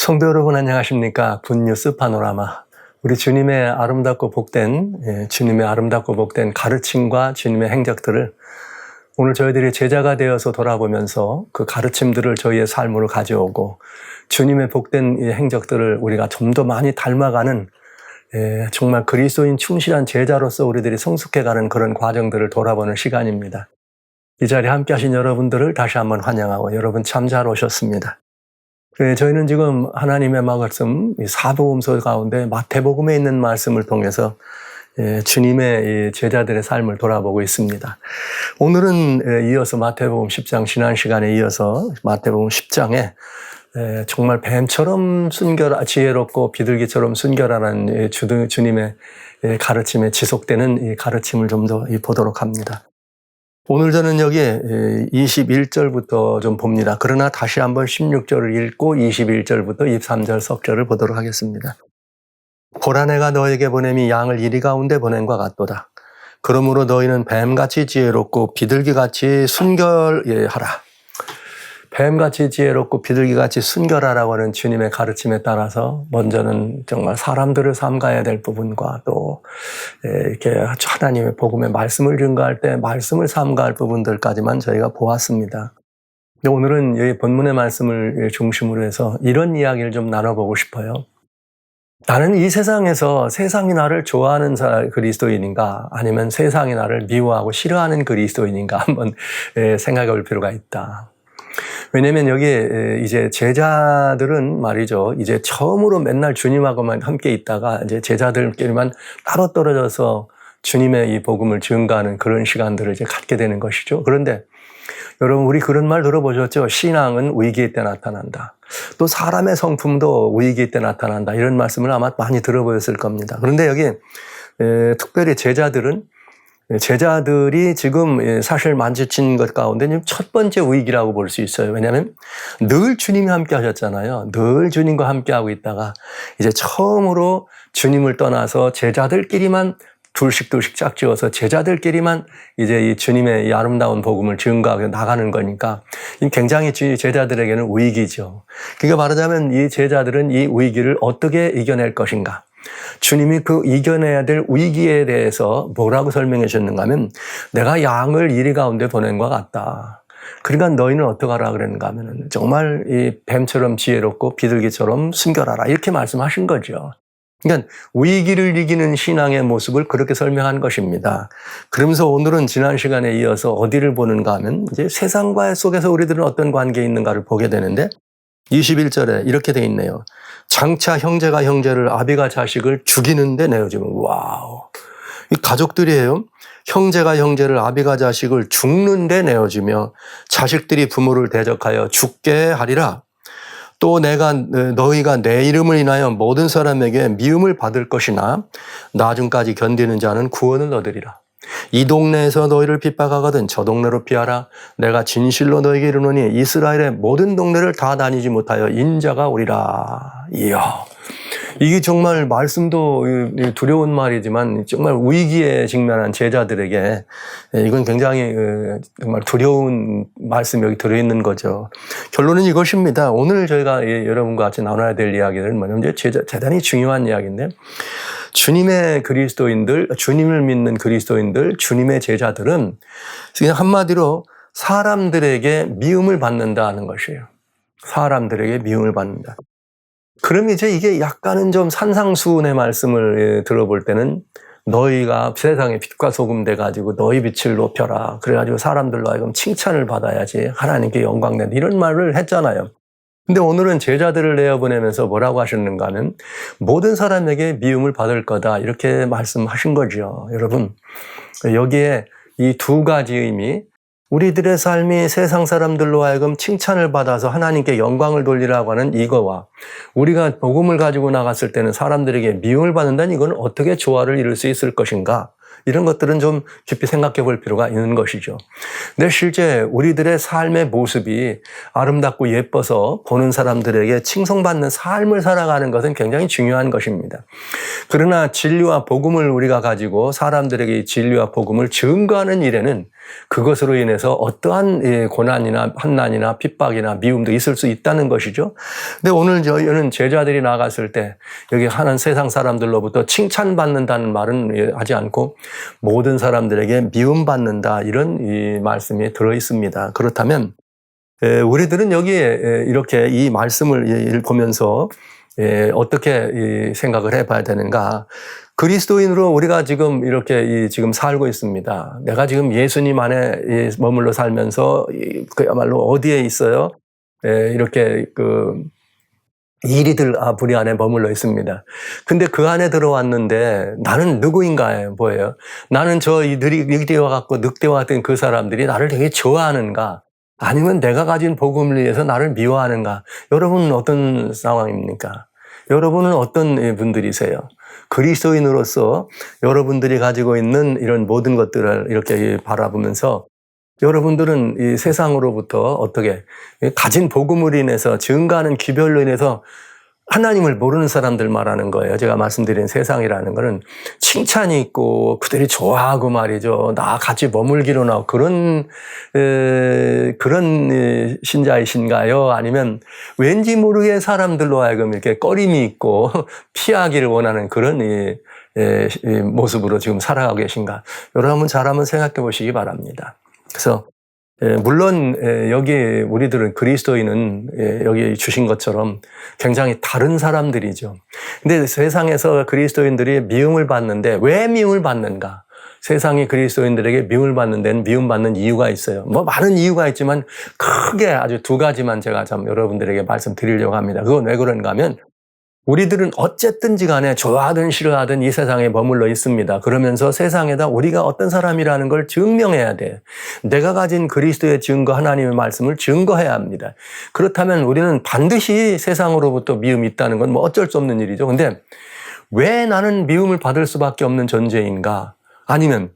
성도 여러분 안녕하십니까? 굿뉴스 파노라마. 우리 주님의 아름답고 복된 가르침과 주님의 행적들을 오늘 저희들이 제자가 되어서 돌아보면서 그 가르침들을 저희의 삶으로 가져오고 주님의 복된 이 행적들을 우리가 좀 더 많이 닮아가는 정말 그리스도인 충실한 제자로서 우리들이 성숙해가는 그런 과정들을 돌아보는 시간입니다. 이 자리에 함께 하신 여러분들을 다시 한번 환영하고 여러분 참 잘 오셨습니다. 저희는 지금 하나님의 말씀, 사복음서 가운데 마태복음에 있는 말씀을 통해서 주님의 제자들의 삶을 돌아보고 있습니다. 오늘은 이어서 마태복음 10장, 지난 시간에 이어서 마태복음 10장에 정말 뱀처럼 지혜롭고 비둘기처럼 순결하라는 주님의 가르침에 지속되는 이 가르침을 좀 더 보도록 합니다. 오늘 저는 여기 21절부터 좀 봅니다. 그러나 다시 한번 16절을 읽고 21절부터 23절 석절을 보도록 하겠습니다. 보라 내가 너에게 보냄이 양을 이리 가운데 보냄과 같도다. 그러므로 너희는 뱀같이 지혜롭고 비둘기같이 순결하라. 뱀같이 지혜롭고 비둘기같이 순결하라고 하는 주님의 가르침에 따라서 먼저는 정말 사람들을 삼가야 될 부분과 또 이렇게 하나님의 복음의 말씀을 증거할 때 말씀을 삼가할 부분들까지만 저희가 보았습니다. 오늘은 이 본문의 말씀을 중심으로 해서 이런 이야기를 좀 나눠보고 싶어요. 나는 이 세상에서 세상이 나를 좋아하는 그리스도인인가 아니면 세상이 나를 미워하고 싫어하는 그리스도인인가 한번 생각해 볼 필요가 있다. 왜냐면 여기에 이제 제자들은 말이죠. 이제 처음으로 맨날 주님하고만 함께 있다가 이제 제자들끼리만 따로 떨어져서 주님의 이 복음을 증거하는 그런 시간들을 이제 갖게 되는 것이죠. 그런데 여러분 우리 그런 말 들어보셨죠? 신앙은 위기 때 나타난다. 또 사람의 성품도 위기 때 나타난다. 이런 말씀을 아마 많이 들어보셨을 겁니다. 그런데 여기 특별히 제자들이 지금 사실 만지친 것 가운데 첫 번째 위기라고 볼 수 있어요. 왜냐하면 늘 주님이 함께 하셨잖아요. 늘 주님과 함께 하고 있다가 이제 처음으로 주님을 떠나서 제자들끼리만 둘씩 짝지어서 제자들끼리만 이제 이 주님의 이 아름다운 복음을 증거하고 나가는 거니까 굉장히 제자들에게는 위기죠. 그러니까 말하자면 이 제자들은 이 위기를 어떻게 이겨낼 것인가. 주님이 그 이겨내야 될 위기에 대해서 뭐라고 설명해 주셨는가 하면 내가 양을 이리 가운데 보낸 것 같다. 그러니까 너희는 어떡하라 그랬는가 하면 정말 이 뱀처럼 지혜롭고 비둘기처럼 순결하라 이렇게 말씀하신 거죠. 그러니까 위기를 이기는 신앙의 모습을 그렇게 설명한 것입니다. 그러면서 오늘은 지난 시간에 이어서 어디를 보는가 하면 이제 세상과 속에서 우리들은 어떤 관계에 있는가를 보게 되는데 21절에 이렇게 돼 있네요. 장차 형제가 형제를 아비가 자식을 죽이는데 내어주면 와우. 이 가족들이에요. 형제가 형제를 아비가 자식을 죽는데 내어주며 자식들이 부모를 대적하여 죽게 하리라. 또 너희가 내 이름을 인하여 모든 사람에게 미움을 받을 것이나 나중까지 견디는 자는 구원을 얻으리라. 이 동네에서 너희를 핍박하거든 저 동네로 피하라. 내가 진실로 너희에게 이르노니 이스라엘의 모든 동네를 다 다니지 못하여 인자가 오리라. 이야, 이게 정말 말씀도 두려운 말이지만 정말 위기에 직면한 제자들에게 이건 굉장히 정말 두려운 말씀이 여기 들어있는 거죠. 결론은 이것입니다. 오늘 저희가 여러분과 같이 나눠야 될 이야기는 뭐냐면 대단히 중요한 이야기인데 주님의 그리스도인들, 주님을 믿는 그리스도인들, 주님의 제자들은 그냥 한마디로 사람들에게 미움을 받는다는 것이에요. 사람들에게 미움을 받는다. 그럼 이제 이게 약간은 좀 산상수훈의 말씀을 들어볼 때는 너희가 세상의 빛과 소금 돼가지고 너희 빛을 높여라. 그래가지고 사람들로 하여금 칭찬을 받아야지 하나님께 영광 낸다. 이런 말을 했잖아요. 근데 오늘은 제자들을 내어보내면서 뭐라고 하셨는가 하면 모든 사람에게 미움을 받을 거다 이렇게 말씀하신 거죠. 여러분 여기에 이 두 가지 의미 우리들의 삶이 세상 사람들로 하여금 칭찬을 받아서 하나님께 영광을 돌리라고 하는 이거와 우리가 복음을 가지고 나갔을 때는 사람들에게 미움을 받는다는 이건 어떻게 조화를 이룰 수 있을 것인가 이런 것들은 좀 깊이 생각해 볼 필요가 있는 것이죠. 근데 실제 우리들의 삶의 모습이 아름답고 예뻐서 보는 사람들에게 칭송받는 삶을 살아가는 것은 굉장히 중요한 것입니다. 그러나 진리와 복음을 우리가 가지고 사람들에게 진리와 복음을 증거하는 일에는 그것으로 인해서 어떠한 고난이나 환난이나 핍박이나 미움도 있을 수 있다는 것이죠. 근데 오늘 저희는 제자들이 나갔을 때 여기 하는 세상 사람들로부터 칭찬받는다는 말은 하지 않고 모든 사람들에게 미움받는다, 이런 이 말씀이 들어 있습니다. 그렇다면 우리들은 여기에 이렇게 이 말씀을 보면서 어떻게 생각을 해봐야 되는가? 그리스도인으로 우리가 지금 이렇게 지금 살고 있습니다. 내가 지금 예수님 안에 머물러 살면서 그야말로 어디에 있어요? 이렇게 이리들 부리 안에 머물러 있습니다. 근데 그 안에 들어왔는데 나는 누구인가요? 뭐예요? 나는 저 이리와 같고 늑대와 같은 그 사람들이 나를 되게 좋아하는가? 아니면 내가 가진 복음을 위해서 나를 미워하는가? 여러분은 어떤 상황입니까? 여러분은 어떤 분들이세요? 그리스도인으로서 여러분들이 가지고 있는 이런 모든 것들을 이렇게 바라보면서 여러분들은 이 세상으로부터 어떻게 가진 복음으로 인해서 증가하는 기별로 인해서 하나님을 모르는 사람들 말하는 거예요. 제가 말씀드린 세상이라는 거는 칭찬이 있고 그들이 좋아하고 말이죠. 나 같이 머물기로 하고 그런 신자이신가요? 아니면 왠지 모르게 사람들로 하여금 이렇게 꺼림이 있고 피하기를 원하는 그런 모습으로 지금 살아가고 계신가? 여러분 잘 한번 생각해 보시기 바랍니다. 그래서 물론 여기 우리들은 그리스도인은 여기 주신 것처럼 굉장히 다른 사람들이죠. 근데 세상에서 그리스도인들이 미움을 받는데 왜 미움을 받는가? 세상이 그리스도인들에게 미움을 받는 데는 미움받는 이유가 있어요. 뭐 많은 이유가 있지만 크게 아주 두 가지만 제가 좀 여러분들에게 말씀드리려고 합니다. 그건 왜 그런가 하면 우리들은 어쨌든지 간에 좋아하든 싫어하든 이 세상에 머물러 있습니다. 그러면서 세상에다 우리가 어떤 사람이라는 걸 증명해야 돼요. 내가 가진 그리스도의 증거, 하나님의 말씀을 증거해야 합니다. 그렇다면 우리는 반드시 세상으로부터 미움이 있다는 건 뭐 어쩔 수 없는 일이죠. 근데 왜 나는 미움을 받을 수밖에 없는 존재인가? 아니면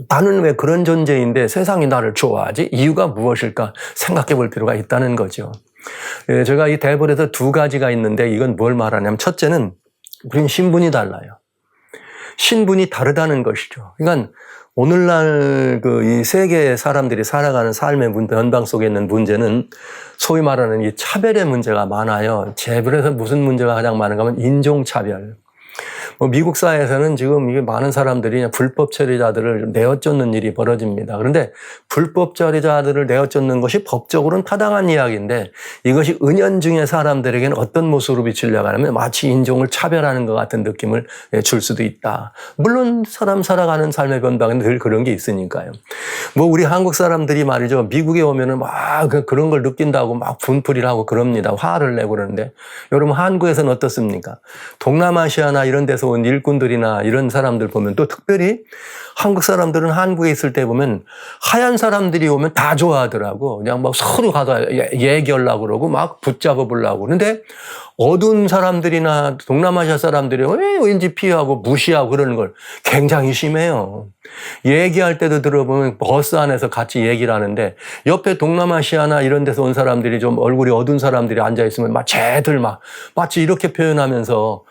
나는 왜 그런 존재인데 세상이 나를 좋아하지? 이유가 무엇일까? 생각해 볼 필요가 있다는 거죠. 제가 이 대본에서 두 가지가 있는데 이건 뭘 말하냐면 첫째는 우리는 신분이 달라요. 신분이 다르다는 것이죠. 그러니까 오늘날 이 세계의 사람들이 살아가는 삶의 변방 속에 있는 문제는 소위 말하는 이 차별의 문제가 많아요. 재벌에서 무슨 문제가 가장 많은가 하면 인종차별. 미국 사회에서는 지금 이게 많은 사람들이 불법 처리자들을 내어쫓는 일이 벌어집니다. 그런데 불법 처리자들을 내어쫓는 것이 법적으로는 타당한 이야기인데 이것이 은연중에 사람들에게는 어떤 모습으로 비치려고 하냐면 마치 인종을 차별하는 것 같은 느낌을 줄 수도 있다. 물론 사람 살아가는 삶의 변방에는 늘 그런 게 있으니까요. 우리 한국 사람들이 말이죠. 미국에 오면은 막 그런 걸 느낀다고 막 분풀이를 하고 그럽니다. 화를 내고 그러는데 여러분 한국에서는 어떻습니까? 동남아시아나 이런 데서 온 일꾼들이나 이런 사람들 보면 또 특별히 한국 사람들은 한국에 있을 때 보면 하얀 사람들이 오면 다 좋아하더라고. 그냥 막 서로 가서 얘기하려고 그러고 막 붙잡아 보려고. 그런데 어두운 사람들이나 동남아시아 사람들이 왠지 피하고 무시하고 그러는 걸 굉장히 심해요. 얘기할 때도 들어보면 버스 안에서 같이 얘기를 하는데 옆에 동남아시아나 이런 데서 온 사람들이 좀 얼굴이 어두운 사람들이 앉아있으면 쟤들 마치 이렇게 표현하면서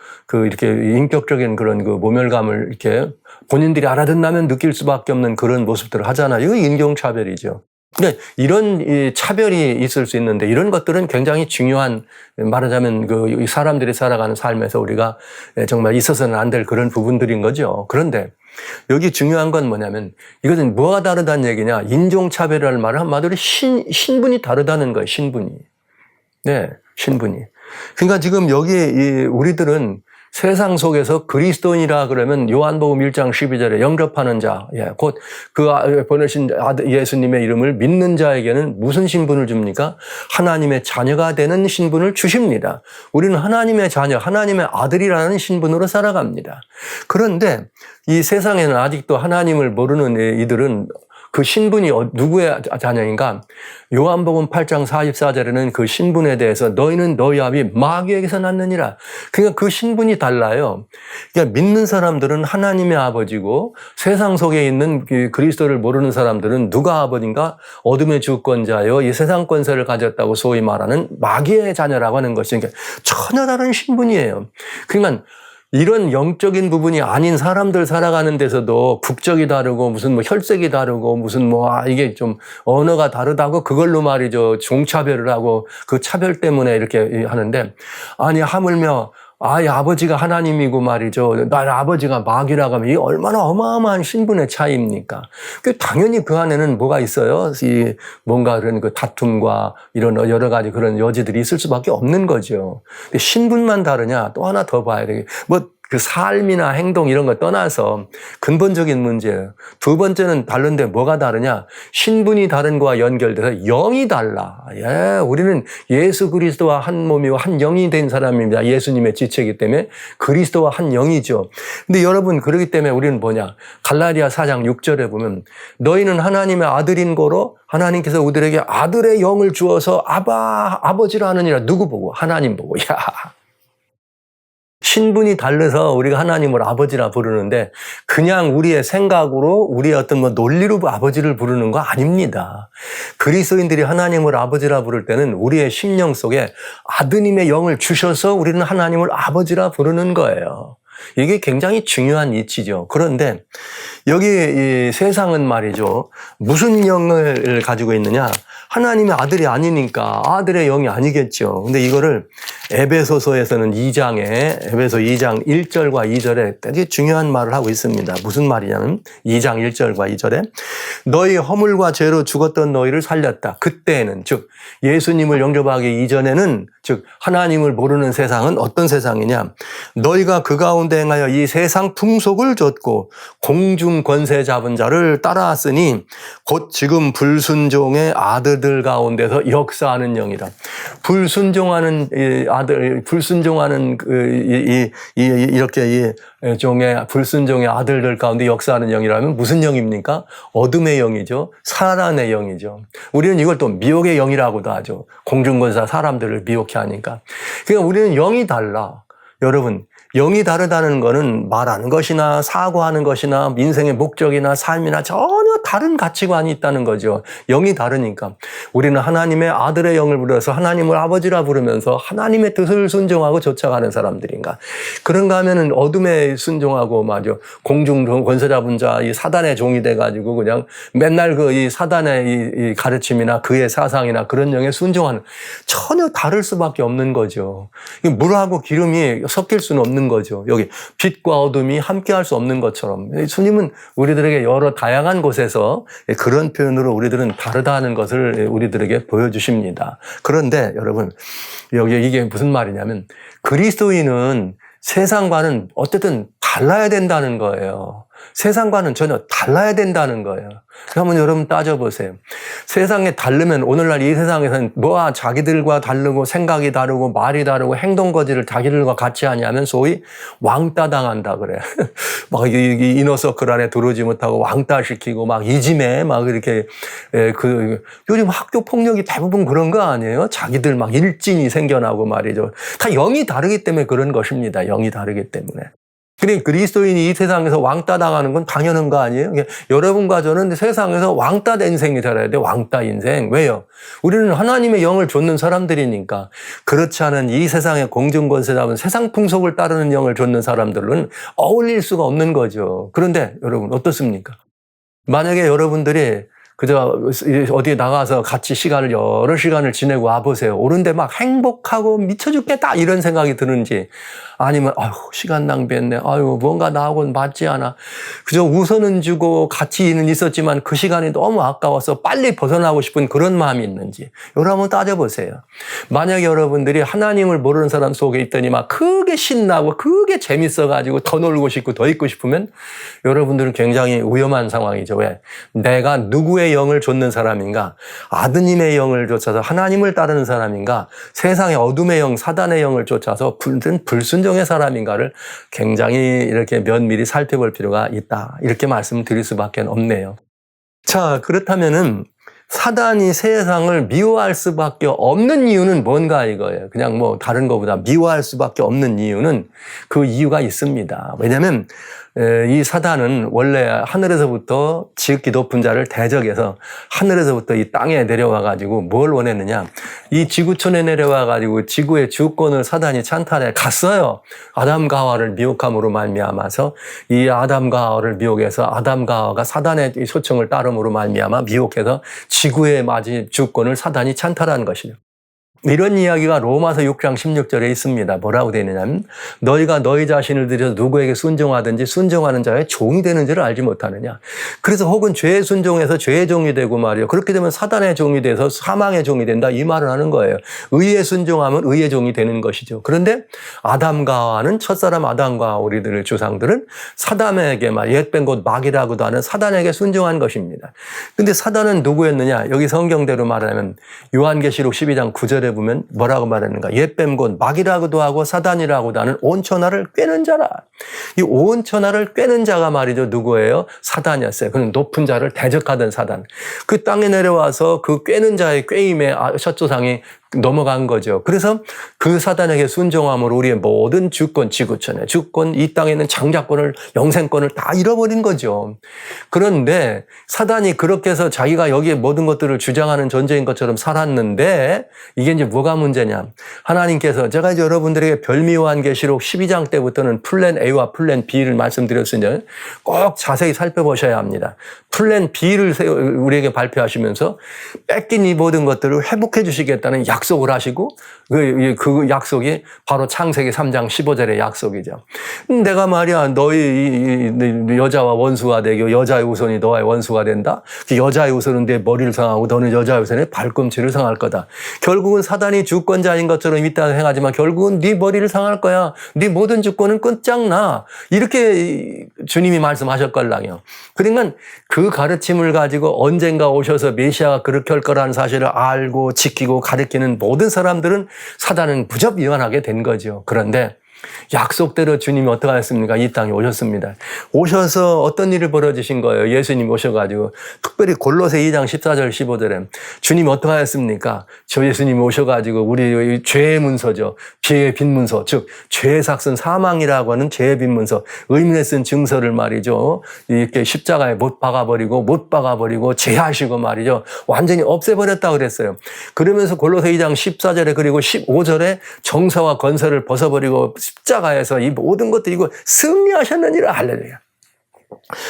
이렇게 인격적인 그런 모멸감을 이렇게 본인들이 알아듣는다면 느낄 수밖에 없는 그런 모습들을 하잖아요. 이거 인종차별이죠. 근데 이런 차별이 있을 수 있는데 이런 것들은 굉장히 중요한, 말하자면 사람들이 살아가는 삶에서 우리가 정말 있어서는 안 될 그런 부분들인 거죠. 그런데 여기 중요한 건 뭐냐면 이것은 뭐가 다르다는 얘기냐? 인종차별이라는 말은 한마디로 신분이 다르다는 거예요. 신분이. 네, 신분이. 그러니까 지금 여기 우리들은 세상 속에서 그리스도인이라 그러면 요한복음 1장 12절에 영접하는 자, 곧 보내신 예수님의 이름을 믿는 자에게는 무슨 신분을 줍니까? 하나님의 자녀가 되는 신분을 주십니다. 우리는 하나님의 자녀, 하나님의 아들이라는 신분으로 살아갑니다. 그런데 이 세상에는 아직도 하나님을 모르는 이들은 그 신분이 누구의 자녀인가? 요한복음 8장 44절에는 그 신분에 대해서 너희는 너희 아비 마귀에게서 났느니라. 그러니까 그 신분이 달라요. 그러니까 믿는 사람들은 하나님의 아버지고 세상 속에 있는 그리스도를 모르는 사람들은 누가 아버지인가? 어둠의 주권자요. 이 세상 권세를 가졌다고 소위 말하는 마귀의 자녀라고 하는 것이 그러니까 전혀 다른 신분이에요. 그러니까 이런 영적인 부분이 아닌 사람들 살아가는 데서도 국적이 다르고 무슨 뭐 혈색이 다르고 무슨 이게 좀 언어가 다르다고 그걸로 말이죠. 종차별을 하고 그 차별 때문에 이렇게 하는데 아니 하물며 아버지가 하나님이고 말이죠. 나의 아버지가 마귀라고 하면 이게 얼마나 어마어마한 신분의 차이입니까? 당연히 그 안에는 뭐가 있어요? 뭔가 그런 그 다툼과 이런 여러 가지 그런 여지들이 있을 수밖에 없는 거죠. 신분만 다르냐? 또 하나 더 봐야 되게 그 삶이나 행동 이런 거 떠나서 근본적인 문제예요. 두 번째는 다른데 뭐가 다르냐? 신분이 다른 거와 연결돼서 영이 달라. 우리는 예수 그리스도와 한 몸이고 한 영이 된 사람입니다. 예수님의 지체이기 때문에 그리스도와 한 영이죠. 근데 여러분 그렇기 때문에 우리는 뭐냐? 갈라디아 4장 6절에 보면 너희는 하나님의 아들인 거로 하나님께서 우리들에게 아들의 영을 주어서 아버지라 하느니라. 누구 보고? 하나님 보고. 신분이 달라서 우리가 하나님을 아버지라 부르는데 그냥 우리의 생각으로 우리의 어떤 논리로 아버지를 부르는 거 아닙니다. 그리스도인들이 하나님을 아버지라 부를 때는 우리의 심령 속에 아드님의 영을 주셔서 우리는 하나님을 아버지라 부르는 거예요. 이게 굉장히 중요한 이치죠. 그런데 여기 이 세상은 말이죠. 무슨 영을 가지고 있느냐? 하나님의 아들이 아니니까 아들의 영이 아니겠죠. 근데 이거를 에베소서에서는 에베소 2장 1절과 2절에 되게 중요한 말을 하고 있습니다. 무슨 말이냐면 2장 1절과 2절에 너희 허물과 죄로 죽었던 너희를 살렸다. 그때에는 즉 예수님을 영접하기 이전에는 즉 하나님을 모르는 세상은 어떤 세상이냐? 너희가 그 가운데 행하여 이 세상 풍속을 좇고 공중 권세 잡은 자를 따라왔으니 곧 지금 불순종의 아들들 가운데서 역사하는 영이다. 불순종하는 불순종하는 이렇게 불순종의 아들들 가운데 역사하는 영이라면 무슨 영입니까? 어둠의 영이죠. 사단의 영이죠. 우리는 이걸 또 미혹의 영이라고도 하죠. 공중권사 사람들을 미혹해 하니까. 그러니까 우리는 영이 달라. 여러분, 영이 다르다는 것은 말하는 것이나 사고하는 것이나 인생의 목적이나 삶이나 전혀 다른 가치관이 있다는 거죠. 영이 다르니까. 우리는 하나님의 아들의 영을 부려서 하나님을 아버지라 부르면서 하나님의 뜻을 순종하고 쫓아가는 사람들인가. 그런가 하면은 어둠에 순종하고 말이죠. 공중 권세 잡은 자, 이 사단의 종이 돼가지고 그냥 맨날 이 사단의 이 가르침이나 그의 사상이나 그런 영에 순종하는 전혀 다를 수밖에 없는 거죠. 물하고 기름이 섞일 수는 없는 거죠. 여기 빛과 어둠이 함께할 수 없는 것처럼 주님은 우리들에게 여러 다양한 곳에서 그런 표현으로 우리들은 다르다는 것을 우리들에게 보여주십니다. 그런데 여러분 여기 이게 무슨 말이냐면 그리스도인은 세상과는 어쨌든 달라야 된다는 거예요. 세상과는 전혀 달라야 된다는 거예요. 한번 여러분 따져보세요. 세상에 다르면 오늘날 이 세상에서는 자기들과 다르고 생각이 다르고 말이 다르고 행동거지를 자기들과 같이 하냐면 소위 왕따 당한다 그래. 막 이너서클 안에 들어오지 못하고 왕따시키고 막 이짐에 막 이렇게 요즘 학교 폭력이 대부분 그런 거 아니에요? 자기들 막 일진이 생겨나고 말이죠. 다 영이 다르기 때문에 그런 것입니다. 영이 다르기 때문에. 그러니까 그리스도인이 이 세상에서 왕따 당하는 건 당연한 거 아니에요? 여러분과 저는 세상에서 왕따 인생이 살아야 돼. 왕따 인생. 왜요? 우리는 하나님의 영을 좇는 사람들이니까. 그렇지 않은 이 세상의 공중권세 잡은 세상 풍속을 따르는 영을 좇는 사람들은 어울릴 수가 없는 거죠. 그런데 여러분 어떻습니까? 만약에 여러분들이 그저 어디에 나가서 같이 여러 시간을 지내고 와보세요. 오는데 막 행복하고 미쳐 죽겠다 이런 생각이 드는지 아니면 시간 낭비했네. 뭔가 나하고는 맞지 않아. 그저 우선은 주고 같이는 있었지만 그 시간이 너무 아까워서 빨리 벗어나고 싶은 그런 마음이 있는지 여러분 한번 따져보세요. 만약에 여러분들이 하나님을 모르는 사람 속에 있더니 막 크게 신나고 크게 재밌어가지고 더 놀고 싶고 더 있고 싶으면 여러분들은 굉장히 위험한 상황이죠. 왜? 내가 누구의 영을 좇는 사람인가? 아드님의 영을 쫓아서 하나님을 따르는 사람인가? 세상의 어둠의 영, 사단의 영을 쫓아서 불순종의 사람인가를 굉장히 이렇게 면밀히 살펴볼 필요가 있다. 이렇게 말씀드릴 수밖에 없네요. 자, 그렇다면은 사단이 세상을 미워할 수밖에 없는 이유는 뭔가 이거예요. 그냥 뭐 다른 것보다 미워할 수밖에 없는 이유는 그 이유가 있습니다. 왜냐하면 이 사단은 원래 하늘에서부터 지극히 높은 자를 대적해서 하늘에서부터 이 땅에 내려와 가지고 뭘 원했느냐. 이 지구촌에 내려와 가지고 지구의 주권을 사단이 찬탈해 갔어요. 아담과 하와를 미혹함으로 말미암아서 이 아담과 하와를 미혹해서 아담과 하와가 사단의 소청을 따름으로 말미암아 미혹해서 지구의 마지 주권을 사단이 찬탈한 것이죠. 이런 이야기가 로마서 6장 16절에 있습니다. 뭐라고 되어 있느냐면 너희가 너희 자신을 들여서 누구에게 순종하든지 순종하는 자의 종이 되는 줄을 알지 못하느냐. 그래서 혹은 죄에 순종해서 죄의 종이 되고 말이요. 그렇게 되면 사단의 종이 돼서 사망의 종이 된다. 이 말을 하는 거예요. 의에 순종하면 의의 종이 되는 것이죠. 그런데 아담과 하와는 첫사람 아담과 우리들의 조상들은 사단에게 옛뱀 곧 마귀라고도 하는 사단에게 순종한 것입니다. 근데 사단은 누구였느냐. 여기 성경대로 말하면 요한계시록 12장 9절에 보면 뭐라고 말하는가? 옛뱀 곧 마귀라고도 하고 사단이라고도 하는 온천하를 꿰는 자라. 이 온천하를 꿰는 자가 말이죠. 누구예요? 사단이었어요. 그는 높은 자를 대적하던 사단. 그 땅에 내려와서 그 꿰는 자의 꿰임에 첫 조상이 넘어간 거죠. 그래서 그 사단에게 순종함으로 우리의 모든 주권, 지구촌의 주권, 이 땅에 있는 장자권을, 영생권을 다 잃어버린 거죠. 그런데 사단이 그렇게 해서 자기가 여기에 모든 것들을 주장하는 존재인 것처럼 살았는데 이게 이제 뭐가 문제냐. 하나님께서 제가 이제 여러분들에게 별미요한계시록 12장 때부터는 플랜 A와 플랜 B를 말씀드렸으니 꼭 자세히 살펴보셔야 합니다. 플랜 B를 우리에게 발표하시면서 뺏긴 이 모든 것들을 회복해 주시겠다는 약속을 하시고 그 약속이 바로 창세기 3장 15절의 약속이죠. 내가 말이야 너희 여자와 원수가 되고 여자의 우선이 너와의 원수가 된다. 여자의 우선은 내 머리를 상하고 너는 여자의 우선에 발꿈치를 상할 거다. 결국은 사단이 주권자인 것처럼 이 땅에 행하지만 결국은 네 머리를 상할 거야. 네 모든 주권은 끝장나. 이렇게 주님이 말씀하셨걸랑요. 그러니까 그 가르침을 가지고 언젠가 오셔서 메시아가 그렇게 할 거라는 사실을 알고 지키고 가르치는 모든 사람들은 사단은 무적위원하게 된 거죠. 그런데 약속대로 주님이 어떻게 하셨습니까? 이 땅에 오셨습니다. 오셔서 어떤 일을 벌어주신 거예요? 예수님 오셔가지고 특별히 골로새 2장 14절 15절에 주님이 어떻게 하셨습니까? 저 예수님이 오셔가지고 우리 죄의 문서죠. 죄의 빈문서, 즉 죄의 삭은 사망이라고 하는 죄의 빈문서, 의문에 쓴 증서를 말이죠. 이렇게 십자가에 못 박아버리고 제하시고 말이죠. 완전히 없애버렸다고 그랬어요. 그러면서 골로새 2장 14절에 그리고 15절에 정사와 건설을 벗어버리고 십자가에서 이 모든 것들이 이거 승리하셨느니라. 할렐루야.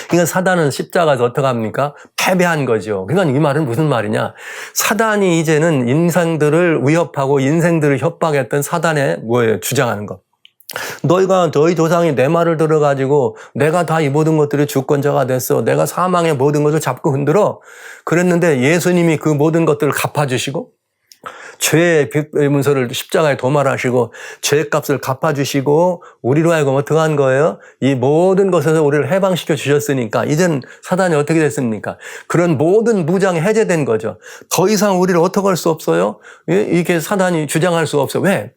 그러니까 사단은 십자가에서 어떻게 합니까? 패배한 거죠. 그러니까 이 말은 무슨 말이냐? 사단이 이제는 인생들을 위협하고 인생들을 협박했던 사단의 뭐예요? 주장하는 것. 너희 조상이 내 말을 들어가지고 내가 다 이 모든 것들의 주권자가 됐어. 내가 사망의 모든 것을 잡고 흔들어. 그랬는데 예수님이 그 모든 것들을 갚아주시고 죄의 문서를 십자가에 도말하시고 죄값을 갚아주시고 우리로 하여금 어떻게 한 거예요? 이 모든 것에서 우리를 해방시켜 주셨으니까 이젠 사단이 어떻게 됐습니까? 그런 모든 무장이 해제된 거죠. 더 이상 우리를 어떻게 할 수 없어요? 이게 사단이 주장할 수 없어요. 왜?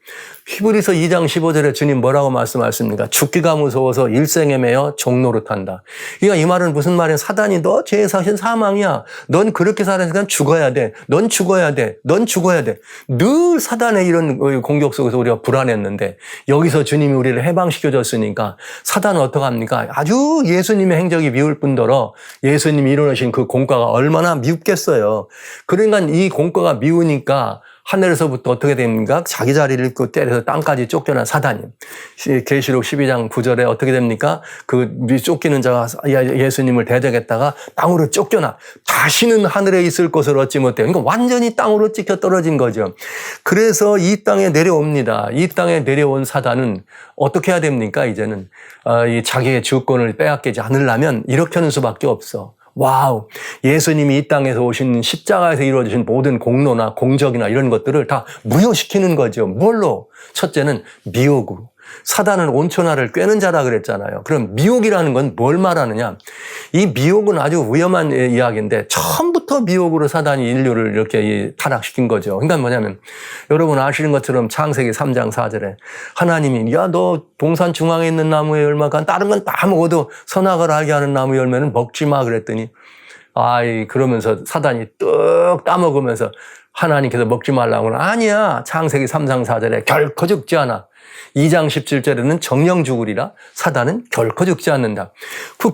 히브리서 2장 15절에 주님 뭐라고 말씀하십니까? 죽기가 무서워서 일생에 매여 종노릇한다. 그러니까 이 말은 무슨 말이야? 사단이 너 죄의 사신 사망이야. 넌 그렇게 살았으니까 죽어야 돼. 넌 죽어야 돼. 넌 죽어야 돼. 늘 사단의 이런 공격 속에서 우리가 불안했는데 여기서 주님이 우리를 해방시켜줬으니까 사단은 어떡합니까? 아주 예수님의 행적이 미울 뿐더러 예수님이 이루어진 그 공과가 얼마나 미웠겠어요. 그러니까 이 공과가 미우니까 하늘에서부터 어떻게 됩니까? 자기 자리를 때려서 땅까지 쫓겨난 사단이. 계시록 12장 9절에 어떻게 됩니까? 그 쫓기는 자가 예수님을 대적했다가 땅으로 쫓겨나. 다시는 하늘에 있을 것을 얻지 못해요. 그러니까 완전히 땅으로 찍혀 떨어진 거죠. 그래서 이 땅에 내려옵니다. 이 땅에 내려온 사단은 어떻게 해야 됩니까? 이제는 이 자기의 주권을 빼앗기지 않으려면 이렇게 하는 수밖에 없어. 와우. 예수님이 이 땅에서 오신 십자가에서 이루어지신 모든 공로나 공적이나 이런 것들을 다 무효시키는 거죠. 뭘로? 첫째는 미혹으로. 사단은 온천하를 꿰는 자라 그랬잖아요. 그럼 미혹이라는 건 뭘 말하느냐? 이 미혹은 아주 위험한 이야기인데 처음부터 미혹으로 사단이 인류를 이렇게 타락시킨 거죠. 그러니까 뭐냐면 여러분 아시는 것처럼 창세기 3장 4절에 하나님이 야 너 동산 중앙에 있는 나무의 열매가 다른 건 다 먹어도 선악을 알게 하는 나무 열매는 먹지 마 그랬더니 아이, 그러면서 사단이 뚝 따먹으면서 하나님께서 먹지 말라고 하면 아니야. 창세기 3장 4절에 결코 죽지 않아. 2장 17절에는 정령 죽으리라. 사단은 결코 죽지 않는다.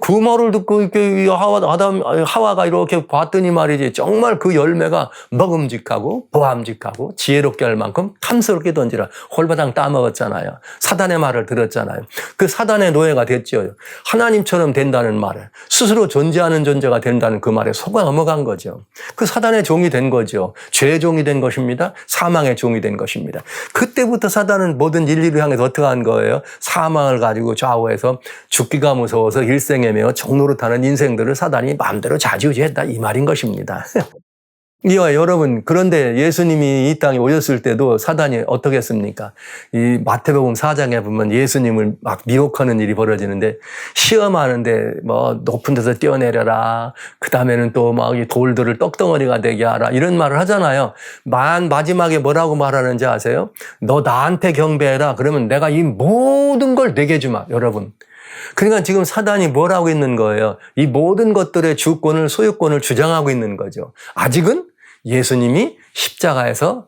그 말을 듣고 이렇게 하와가 이렇게 봤더니 말이지. 정말 그 열매가 먹음직하고 보암직하고 지혜롭게 할 만큼 탐스럽게 던지라. 홀바당 따먹었잖아요. 사단의 말을 들었잖아요. 그 사단의 노예가 됐죠. 하나님처럼 된다는 말을 스스로 존재하는 존재가 된다는 그 말에 속아 넘어간 거죠. 그 사단의 종이 된 거죠. 죄의 종이 된 것입니다. 사망의 종이 된 것입니다. 그때부터 사단은 모든 인류를 향해서 어떻게 한 거예요? 사망을 가지고 좌우해서 죽기가 무서워서 일생에 매어 종노릇하는 인생들을 사단이 마음대로 좌지우지했다 이 말인 것입니다. 여러분, 그런데 예수님이 이 땅에 오셨을 때도 사단이 어떻게 했습니까? 이 마태복음 4장에 보면 예수님을 막 미혹하는 일이 벌어지는데 시험하는데 뭐 높은 데서 뛰어내려라. 그 다음에는 또 막 돌들을 떡덩어리가 되게 하라. 이런 말을 하잖아요. 마지막에 뭐라고 말하는지 아세요? 너 나한테 경배해라. 그러면 내가 이 모든 걸 내게 주마. 여러분. 그러니까 지금 사단이 뭘 하고 있는 거예요? 이 모든 것들의 주권을, 소유권을 주장하고 있는 거죠. 아직은 예수님이 십자가에서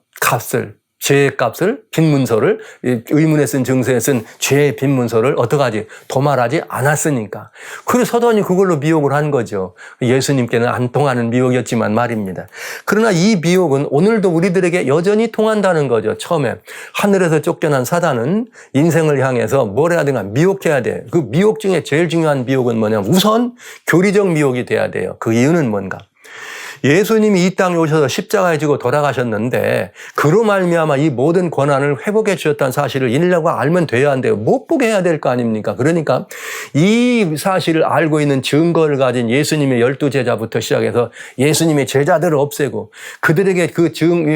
죄의 값을, 빈문서를, 의문에 쓴 증서에 쓴 죄의 빈문서를 어떡하지? 도말하지 않았으니까. 그래서 사단이 그걸로 미혹을 한 거죠. 예수님께는 안 통하는 미혹이었지만 말입니다. 그러나 이 미혹은 오늘도 우리들에게 여전히 통한다는 거죠. 처음에 하늘에서 쫓겨난 사단은 인생을 향해서 뭘 해야 되나? 미혹해야 돼. 그 미혹 중에 제일 중요한 미혹은 뭐냐면 우선 교리적 미혹이 돼야 돼요. 그 이유는 뭔가? 예수님이 이 땅에 오셔서 십자가에 지고 돌아가셨는데 그로 말미암아 이 모든 권한을 회복해 주셨다는 사실을 인류가 알면 돼야 한대요. 못 보게 해야 될 거 아닙니까? 그러니까 이 사실을 알고 있는 증거를 가진 예수님의 12제자부터 시작해서 예수님의 제자들을 없애고 그들에게 그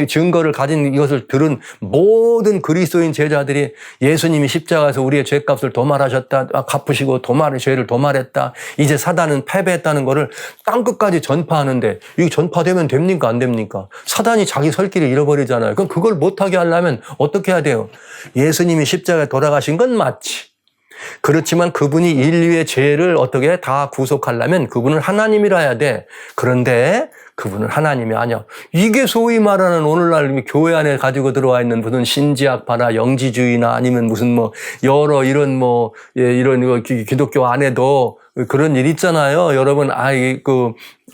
증거를 가진 이것을 들은 모든 그리스도인 제자들이 예수님이 십자가에서 우리의 죄값을 도말하셨다. 갚으시고 죄를 도말했다. 이제 사단은 패배했다는 것을 땅끝까지 전파하는데 이 전파되면 됩니까? 안 됩니까? 사단이 자기 설 길을 잃어버리잖아요. 그럼 그걸 못하게 하려면 어떻게 해야 돼요? 예수님이 십자가에 돌아가신 건 맞지. 그렇지만 그분이 인류의 죄를 어떻게 다 구속하려면 그분은 하나님이라 해야 돼. 그런데 그분은 하나님이 아니야. 이게 소위 말하는 오늘날 교회 안에 가지고 들어와 있는 무슨 신지학파나 영지주의나 아니면 무슨 여러 이런 이런 기독교 안에도 그런 일 있잖아요. 여러분,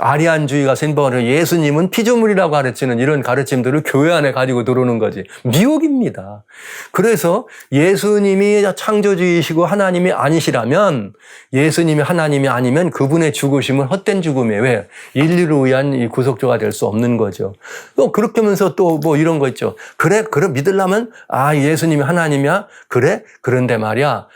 아리안주의가 생겨서 예수님은 피조물이라고 가르치는 이런 가르침들을 교회 안에 가지고 들어오는 거지. 미혹입니다. 그래서 예수님이 창조주이시고 하나님이 아니시라면 예수님이 하나님이 아니면 그분의 죽으심은 헛된 죽음이에요. 왜? 인류를 위한 이 구속주가 될 수 없는 거죠. 또 그렇게 하면서 또 이런 거 있죠. 그래 믿으려면 예수님이 하나님이야? 그래? 그런데 말이야.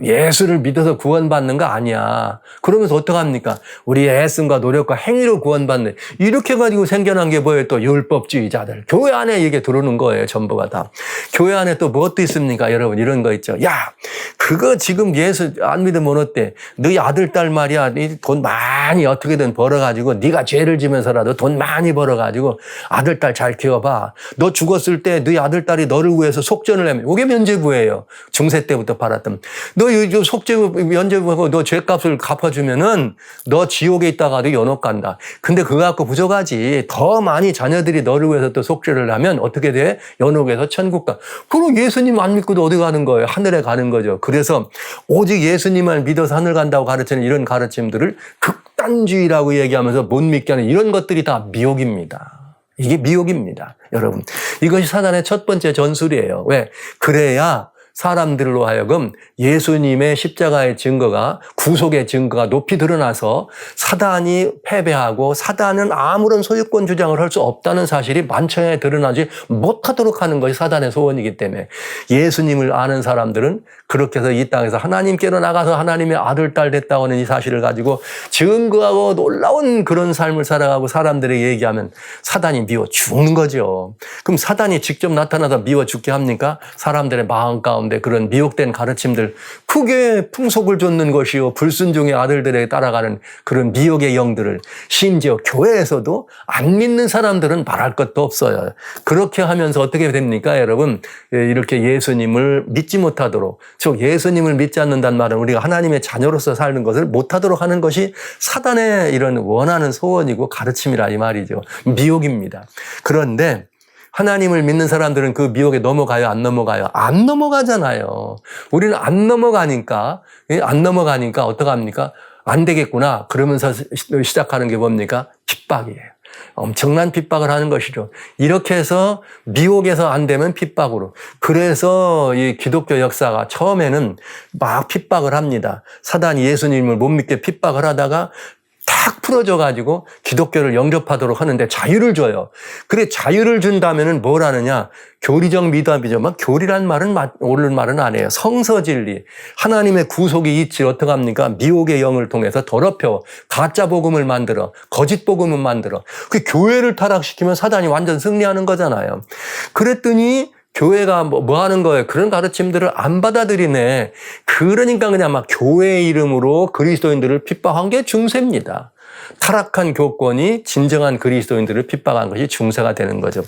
예수를 믿어서 구원받는 거 아니야. 그러면서 어떡합니까? 우리의 애씀과 노력과 행위로 구원받는 이렇게 가지고 생겨난 게 뭐예요? 또 율법주의자들. 교회 안에 이게 들어오는 거예요. 전부가 다. 교회 안에 또 무엇도 있습니까? 여러분 이런 거 있죠. 야, 그거 지금 예수 안 믿으면 어때? 너희 아들 딸 말이야. 돈 많이 어떻게든 벌어가지고 네가 죄를 지면서라도 돈 많이 벌어가지고 아들 딸 잘 키워봐. 너 죽었을 때 너희 아들 딸이 너를 위해서 속전을 하면 이게 면죄부예요. 중세 때부터 팔았던. 너 속죄부 면죄부하고 너 죄값을 갚아주면은 너 지옥에 있다가도 연옥 간다. 근데 그거 갖고 부족하지. 더 많이 자녀들이 너를 위해서 또 속죄를 하면 어떻게 돼? 연옥에서 천국 가. 그럼 예수님 안 믿고도 어디 가는 거예요? 하늘에 가는 거죠. 그래서 오직 예수님을 믿어서 하늘 간다고 가르치는 이런 가르침들을 극단주의라고 얘기하면서 못 믿게 하는 이런 것들이 다 미혹입니다. 이게 미혹입니다. 여러분. 이것이 사단의 첫 번째 전술이에요. 왜? 그래야 사람들로 하여금 예수님의 십자가의 증거가 구속의 증거가 높이 드러나서 사단이 패배하고 사단은 아무런 소유권 주장을 할 수 없다는 사실이 만천하에 드러나지 못하도록 하는 것이 사단의 소원이기 때문에 예수님을 아는 사람들은 그렇게 해서 이 땅에서 하나님께로 나가서 하나님의 아들, 딸 됐다고 하는 이 사실을 가지고 증거하고 놀라운 그런 삶을 살아가고 사람들에게 얘기하면 사단이 미워 죽는 거죠. 그럼 사단이 직접 나타나서 미워 죽게 합니까? 사람들의 마음 가운데 가운데 그런 미혹된 가르침들, 크게 풍속을 좇는 것이요 불순종의 아들들에게 따라가는 그런 미혹의 영들을, 심지어 교회에서도 안 믿는 사람들은 말할 것도 없어요. 그렇게 하면서 어떻게 됩니까, 여러분? 이렇게 예수님을 믿지 못하도록, 즉 예수님을 믿지 않는다는 말은 우리가 하나님의 자녀로서 사는 것을 못하도록 하는 것이 사단의 이런 원하는 소원이고 가르침이라 이 말이죠. 미혹입니다. 그런데 하나님을 믿는 사람들은 그 미혹에 넘어가요, 안 넘어가요? 안 넘어가잖아요. 우리는 안 넘어가니까 어떡합니까? 안 되겠구나. 그러면서 시작하는 게 뭡니까? 핍박이에요. 엄청난 핍박을 하는 것이죠. 이렇게 해서 미혹에서 안 되면 핍박으로. 그래서 이 기독교 역사가 처음에는 막 핍박을 합니다. 사단이 예수님을 못 믿게 핍박을 하다가 탁 풀어져가지고 기독교를 영접하도록 하는데 자유를 줘요. 그래, 자유를 준다면은 뭘 하느냐? 교리적 미답이죠. 막 교리란 말은 옳은 말은 아니에요. 성서진리, 하나님의 구속의 이치 어떡합니까? 미혹의 영을 통해서 더럽혀 가짜 복음을 만들어, 거짓 복음을 만들어. 그 교회를 타락시키면 사단이 완전 승리하는 거잖아요. 그랬더니 교회가 뭐 하는 거예요? 그런 가르침들을 안 받아들이네. 그러니까 그냥 막 교회 이름으로 그리스도인들을 핍박한 게 중세입니다. 타락한 교권이 진정한 그리스도인들을 핍박한 것이 중세가 되는 거죠.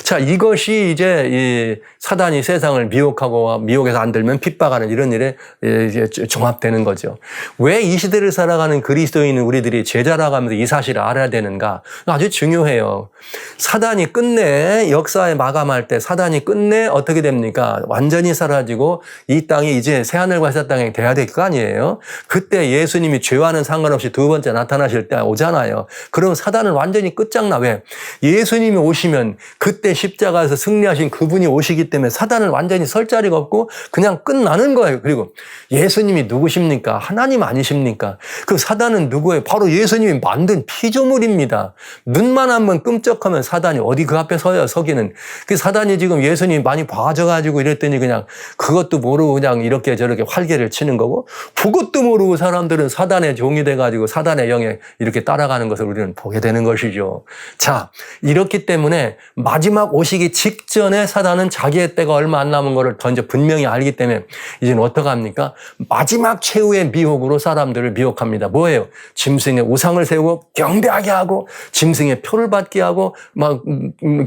자, 이것이 이제 이 사단이 세상을 미혹하고 미혹에서 안 들면 핍박하는 이런 일에 이제 종합되는 거죠. 왜 이 시대를 살아가는 그리스도인은 우리들이 제자라가면서 이 사실을 알아야 되는가? 아주 중요해요. 사단이 끝내 역사에 마감할 때 사단이 끝내 어떻게 됩니까? 완전히 사라지고 이 땅이 이제 새하늘과 새 땅이 돼야 될 거 아니에요? 그때 예수님이 죄와는 상관없이 두 번째 나타나실 때 오잖아요. 그럼 사단은 완전히 끝장나. 왜? 예수님이 오시면 그때 십자가에서 승리하신 그분이 오시기 때문에 사단은 완전히 설 자리가 없고 그냥 끝나는 거예요. 그리고 예수님이 누구십니까? 하나님 아니십니까? 그 사단은 누구예요? 바로 예수님이 만든 피조물입니다. 눈만 한번 끔쩍하면 사단이 어디 그 앞에 서요, 서기는. 그 사단이 지금 예수님이 많이 봐줘가지고 이랬더니 그냥 그것도 모르고 그냥 이렇게 저렇게 활개를 치는 거고, 그것도 모르고 사람들은 사단의 종이 돼가지고 사단의 영에 이렇게 따라가는 것을 우리는 보게 되는 것이죠. 자, 이렇기 때문에 마지막 오시기 직전에 사단은 자기의 때가 얼마 안 남은 것을 더 이제 분명히 알기 때문에 이제는 어떡합니까? 마지막 최후의 미혹으로 사람들을 미혹합니다. 뭐예요? 짐승의 우상을 세우고 경배하게 하고 짐승의 표를 받게 하고 막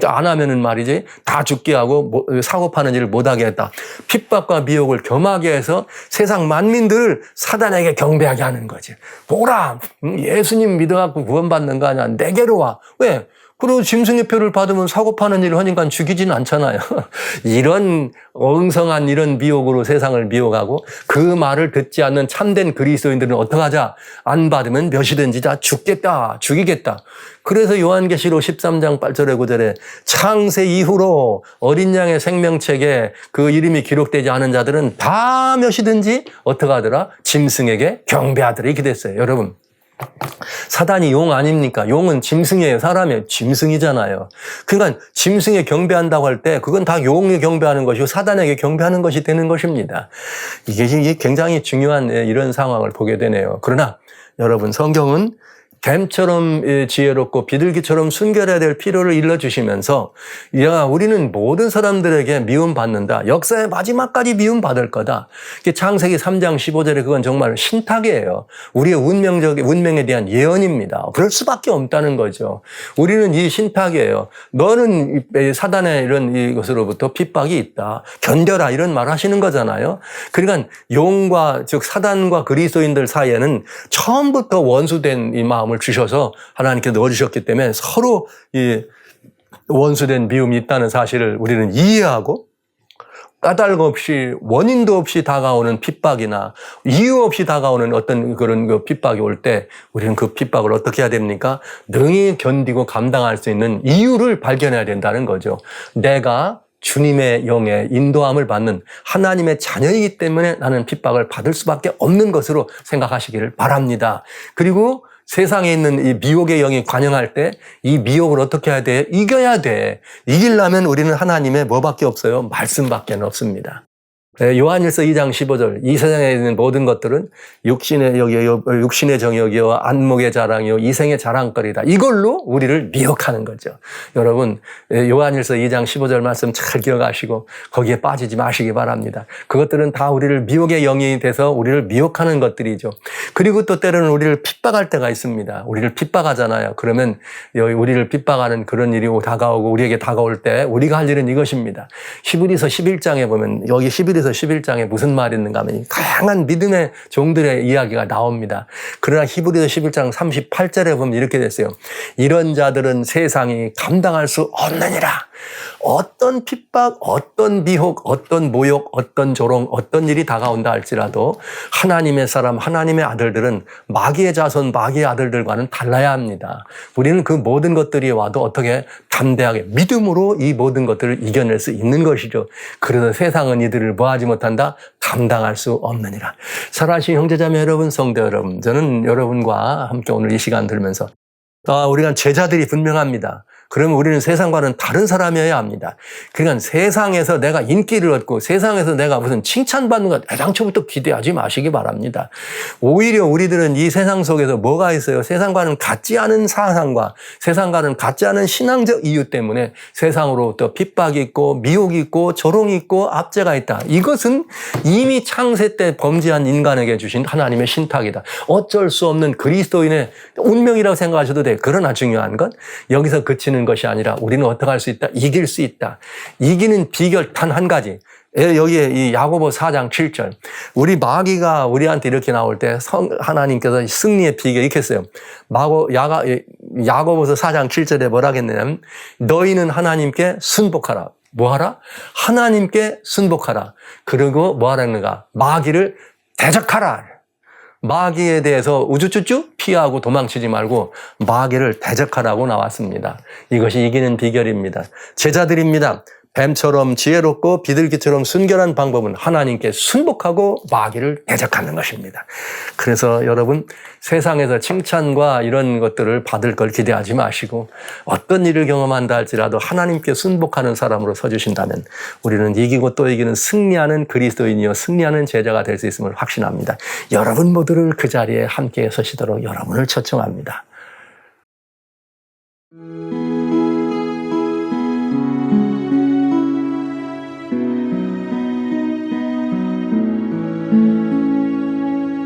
안 하면은 말이지 다 죽게 하고 사고 파는 일을 못하게 했다. 핍박과 미혹을 겸하게 해서 세상 만민들을 사단에게 경배하게 하는 거지. 보라, 예수님 믿어갖고 구원받는 거 아니야. 내게로 와. 왜? 그리고 짐승의 표를 받으면 사고 파는 일을 하니까 죽이지는 않잖아요. 이런 엉성한 이런 미혹으로 세상을 미혹하고 그 말을 듣지 않는 참된 그리스도인들은 어떡하자? 안 받으면 몇이든지 다 죽겠다. 죽이겠다. 그래서 요한계시록 13장 8절에 9절에 창세 이후로 어린 양의 생명책에 그 이름이 기록되지 않은 자들은 다 몇이든지 어떡하더라? 짐승에게 경배하더라. 이렇게 됐어요. 여러분. 사단이 용 아닙니까? 용은 짐승이에요. 사람이에요. 짐승이잖아요. 그러니까 짐승에 경배한다고 할 때 그건 다 용에 경배하는 것이고 사단에게 경배하는 것이 되는 것입니다. 이게 굉장히 중요한 이런 상황을 보게 되네요. 그러나 여러분, 성경은 뱀처럼 지혜롭고 비둘기처럼 순결해야 될 필요를 일러주시면서 우리는 모든 사람들에게 미움받는다. 역사의 마지막까지 미움받을 거다. 창세기 3장 15절에 그건 정말 신탁이에요. 우리의 운명에 대한 예언입니다. 그럴 수밖에 없다는 거죠. 우리는 이 신탁이에요. 너는 사단의 이런 이것으로부터 핍박이 있다. 견뎌라, 이런 말 하시는 거잖아요. 그러니까 용과 즉 사단과 그리스도인들 사이에는 처음부터 원수된 이 마음 을 주셔서 하나님께 넣어주셨기 때문에 서로 이 원수된 미움이 있다는 사실을 우리는 이해하고 까닭 없이 원인도 없이 다가오는 핍박이나 이유 없이 다가오는 어떤 그런 그 핍박이 올 때 우리는 그 핍박을 어떻게 해야 됩니까? 능히 견디고 감당할 수 있는 이유를 발견해야 된다는 거죠. 내가 주님의 영의 인도함을 받는 하나님의 자녀이기 때문에 나는 핍박을 받을 수밖에 없는 것으로 생각하시기를 바랍니다. 그리고 세상에 있는 이 미혹의 영이 관영할 때 이 미혹을 어떻게 해야 돼? 이겨야 돼. 이기려면 우리는 하나님의 뭐밖에 없어요? 말씀밖에 없습니다. 요한일서 2장 15절 이 세상에 있는 모든 것들은 육신의 정욕이요 안목의 자랑이요 이생의 자랑거리다. 이걸로 우리를 미혹하는 거죠. 여러분 요한일서 2장 15절 말씀 잘 기억하시고 거기에 빠지지 마시기 바랍니다. 그것들은 다 우리를 미혹의 영이 돼서 우리를 미혹하는 것들이죠. 그리고 또 때로는 우리를 핍박할 때가 있습니다. 우리를 핍박하잖아요. 그러면 우리를 핍박하는 그런 일이 다가오고 우리에게 다가올 때 우리가 할 일은 이것입니다. 히브리서 11장에 보면 여기 히브리서 11장에 무슨 말이 있는가 하면 다양한 믿음의 종들의 이야기가 나옵니다. 그러나 히브리서 11장 38절에 보면 이렇게 됐어요. 이런 자들은 세상이 감당할 수 없느니라. 어떤 핍박, 어떤 미혹, 어떤 모욕, 어떤 조롱, 어떤 일이 다가온다 할지라도 하나님의 사람, 하나님의 아들들은 마귀의 자손, 마귀의 아들들과는 달라야 합니다. 우리는 그 모든 것들이 와도 어떻게 담대하게 믿음으로 이 모든 것들을 이겨낼 수 있는 것이죠. 그래서 세상은 이들을 뭐하지 못한다? 감당할 수 없느니라. 사랑하신 형제자매 여러분, 성도 여러분, 저는 여러분과 함께 오늘 이 시간 들으면서 우리가 제자들이 분명합니다. 그러면 우리는 세상과는 다른 사람이어야 합니다. 그러니까 세상에서 내가 인기를 얻고 세상에서 내가 무슨 칭찬받는 것 애당초부터 기대하지 마시기 바랍니다. 오히려 우리들은 이 세상 속에서 뭐가 있어요? 세상과는 같지 않은 사상과 세상과는 같지 않은 신앙적 이유 때문에 세상으로부터 핍박이 있고 미혹이 있고 조롱이 있고 압제가 있다. 이것은 이미 창세 때 범죄한 인간에게 주신 하나님의 신탁이다. 어쩔 수 없는 그리스도인의 운명이라고 생각하셔도 돼요. 그러나 중요한 건 여기서 그치는 것이 아니라 우리는 어떻게 할 수 있다? 이길 수 있다. 이기는 비결 단 한 가지. 여기에 이 야고보 4장 7절. 우리 마귀가 우리한테 이렇게 나올 때 하나님께서 승리의 비결 이렇게 했어요. 야고보서 4장 7절에 뭐라 했냐면 너희는 하나님께 순복하라. 뭐하라? 하나님께 순복하라. 그리고 뭐하라는가? 마귀를 대적하라. 마귀에 대해서 우쭈쭈쭈 피하고 도망치지 말고 마귀를 대적하라고 나왔습니다. 이것이 이기는 비결입니다. 제자들입니다. 뱀처럼 지혜롭고 비둘기처럼 순결한 방법은 하나님께 순복하고 마귀를 대적하는 것입니다. 그래서 여러분 세상에서 칭찬과 이런 것들을 받을 걸 기대하지 마시고 어떤 일을 경험한다 할지라도 하나님께 순복하는 사람으로 서주신다면 우리는 이기고 또 이기는 승리하는 그리스도인이요 승리하는 제자가 될 수 있음을 확신합니다. 여러분 모두를 그 자리에 함께 서시도록 여러분을 초청합니다.